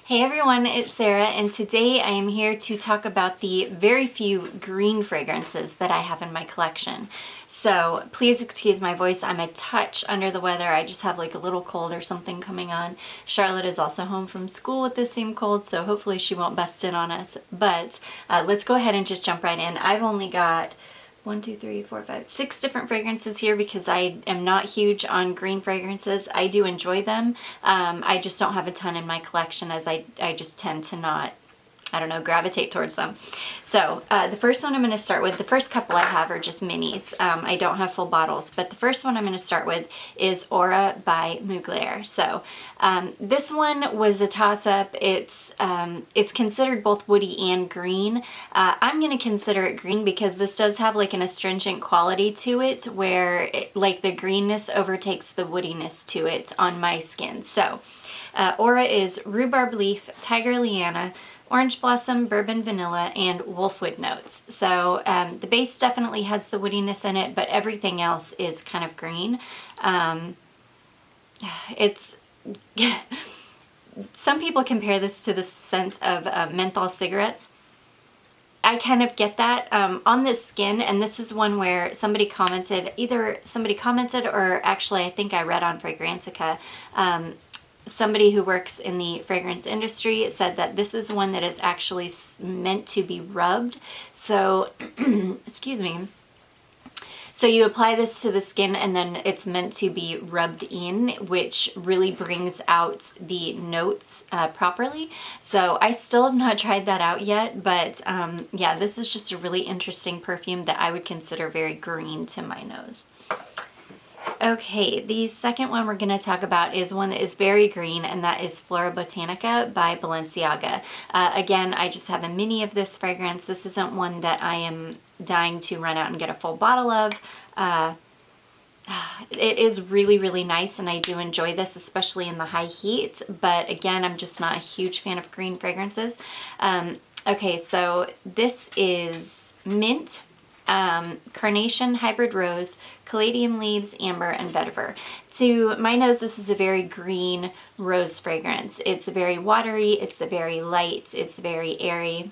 Hey everyone, it's Sarah, and today I am here to talk about the very few green fragrances that I have in my collection. So please excuse my voice, I'm a touch under the weather. I just have like a little cold or something coming on. Charlotte is also home from school with the same cold, so hopefully she won't bust in on us. But let's go ahead and just jump right in. I've only got 6 different fragrances here because I am not huge on green fragrances. I do enjoy them. I just don't have a ton in my collection as I just tend to not, I don't know, gravitate towards them. So the first one I'm going to start with, the first couple I have are just minis. I don't have full bottles, but the first one I'm going to start with is Aura by Mugler. So this one was a toss-up. It's considered both woody and green. I'm going to consider it green because this does have like an astringent quality to it where like the greenness overtakes the woodiness to it on my skin. So Aura is rhubarb leaf, tiger liana, orange blossom, bourbon vanilla, and wolfwood notes. So the base definitely has the woodiness in it, but everything else is kind of green. It's some people compare this to the scent of menthol cigarettes. I kind of get that on this skin, and this is one where somebody commented, or actually I think I read on Fragrantica, somebody who works in the fragrance industry said that this is one that is actually meant to be rubbed. So, excuse me. So you apply this to the skin and then it's meant to be rubbed in, which really brings out the notes properly. So I still have not tried that out yet, but yeah, this is just a really interesting perfume that I would consider very green to my nose. Okay, the second one we're going to talk about is one that is very green, and that is Flora Botanica by Balenciaga. Again, I just have a mini of this fragrance. This isn't one that I am dying to run out and get a full bottle of. It is really, really nice, and I do enjoy this, especially in the high heat. But again, I'm just not a huge fan of green fragrances. Okay, so this is mint, carnation, hybrid rose, caladium leaves, amber, and vetiver. To my nose, this is a very green rose fragrance. It's very watery, it's very light, it's very airy.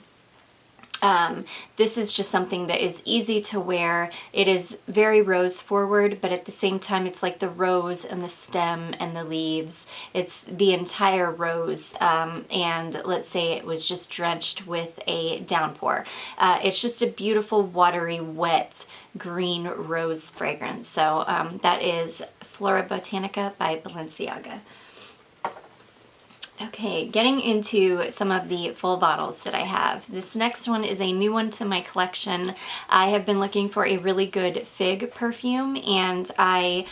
This is just something that is easy to wear. It is very rose forward, but at the same time it's like the rose and the stem and the leaves. It's the entire rose, and let's say it was just drenched with a downpour. It's just a beautiful, watery, wet, green rose fragrance. So that is Flora Botanica by Balenciaga. Okay, getting into some of the full bottles that I have. This next one is a new one to my collection. I have been looking for a really good fig perfume, and I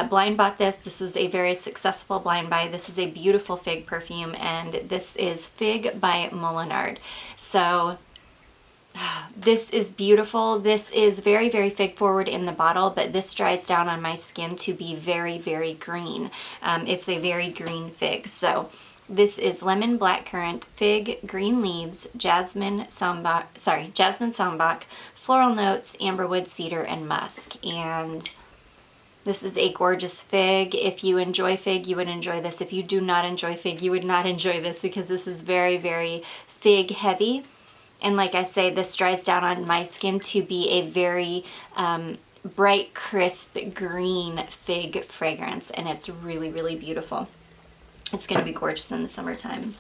blind bought this. This was a very successful blind buy. This is a beautiful fig perfume, and this is Figue by Molinard. So this is beautiful. This is very, very fig forward in the bottle, but this dries down on my skin to be very, very green. It's a very green fig. So this is lemon, blackcurrant, fig, green leaves, jasmine sambac, floral notes, amberwood, cedar, and musk. And this is a gorgeous fig. If you enjoy fig, you would enjoy this. If you do not enjoy fig, you would not enjoy this because this is very, very fig heavy. And like I say, this dries down on my skin to be a very bright, crisp, green fig fragrance. And it's really, really beautiful. It's going to be gorgeous in the summertime.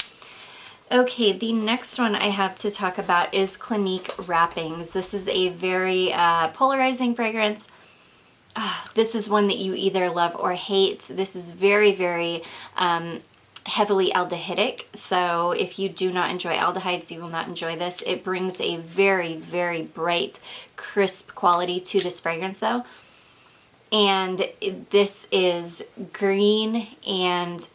Okay, the next one I have to talk about is Clinique Wrappings. This is a very polarizing fragrance. This is one that you either love or hate. This is very, very heavily aldehydic. So if you do not enjoy aldehydes, you will not enjoy this. It brings a very, very bright, crisp quality to this fragrance though. And this is green and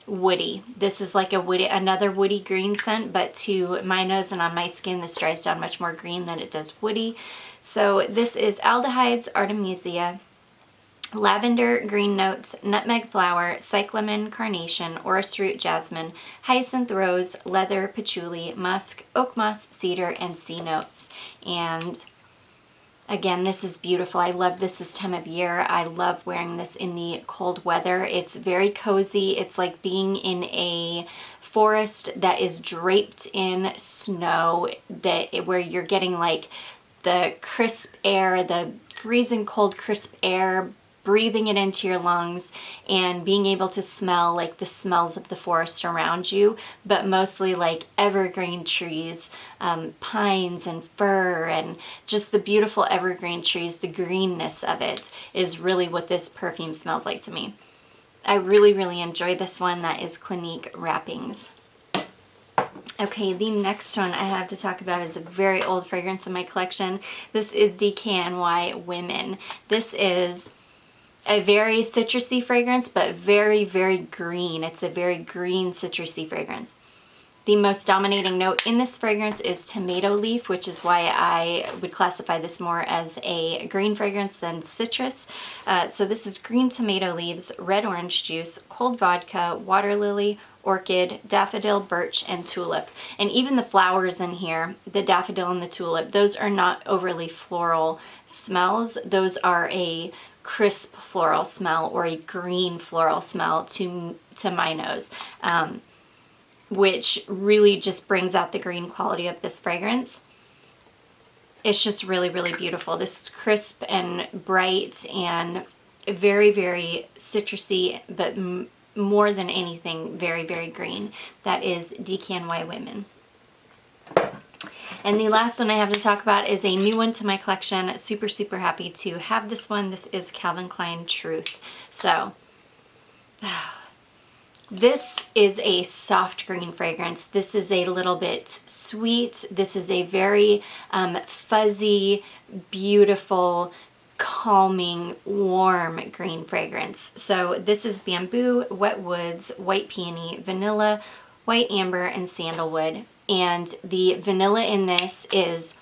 woody. This is like another woody green scent, but to my nose and on my skin, this dries down much more green than it does woody. So this is aldehydes, artemisia, lavender, green notes, nutmeg flower, cyclamen, carnation, orris root, jasmine, hyacinth rose, leather, patchouli, musk, oak moss, cedar, and sea notes. And Again, this is beautiful. I love this time of year. I love wearing this in the cold weather. It's very cozy. It's like being in a forest that is draped in snow, where you're getting like the crisp air, the freezing cold crisp air, breathing it into your lungs and being able to smell like the smells of the forest around you, but mostly like evergreen trees, pines and fir, and just the beautiful evergreen trees. The greenness of it is really what this perfume smells like to me. I really, really enjoy this one. That is Clinique Wrappings. Okay, the next one I have to talk about is a very old fragrance in my collection. This is DKNY Women. This is a very citrusy fragrance, but very, very green. It's a very green citrusy fragrance. The most dominating note in this fragrance is tomato leaf, which is why I would classify this more as a green fragrance than citrus. So this is green tomato leaves, red orange juice, cold vodka, water lily, orchid, daffodil, birch, and tulip. And even the flowers in here, the daffodil and the tulip, those are not overly floral smells. Those are a crisp floral smell or a green floral smell to my nose, which really just brings out the green quality of this fragrance. It's just really, really beautiful. This is crisp and bright and very, very citrusy, but more than anything, very, very green. That is DKNY Women. And the last one I have to talk about is a new one to my collection. Super, super happy to have this one. This is Calvin Klein Truth. So, this is a soft green fragrance. This is a little bit sweet. This is a very fuzzy, beautiful, calming, warm green fragrance. So this is bamboo, wet woods, white peony, vanilla, white amber, and sandalwood. And the vanilla in this is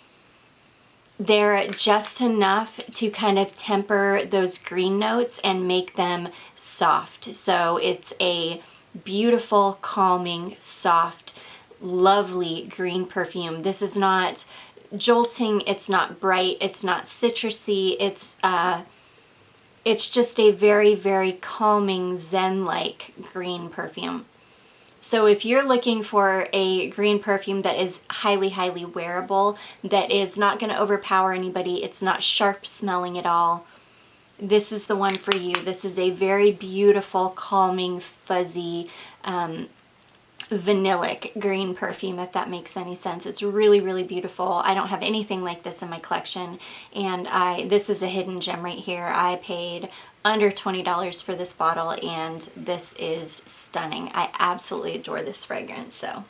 there just enough to kind of temper those green notes and make them soft. So it's a beautiful, calming, soft, lovely green perfume. This is not jolting, it's not bright, it's not citrusy, it's just a very, very calming, zen-like green perfume. So if you're looking for a green perfume that is highly, highly wearable, that is not going to overpower anybody, it's not sharp smelling at all, this is the one for you. This is a very beautiful, calming, fuzzy, vanillic green perfume, if that makes any sense. It's really, really beautiful. I don't have anything like this in my collection, and this is a hidden gem right here. I paid under $20 for this bottle, and this is stunning. I absolutely adore this fragrance. So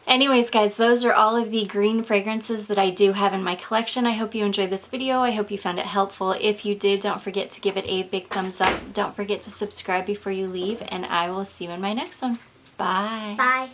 anyways, guys, those are all of the green fragrances that I do have in my collection. I hope you enjoyed this video. I hope you found it helpful. If you did, don't forget to give it a big thumbs up. Don't forget to subscribe before you leave, and I will see you in my next one. Bye. Bye.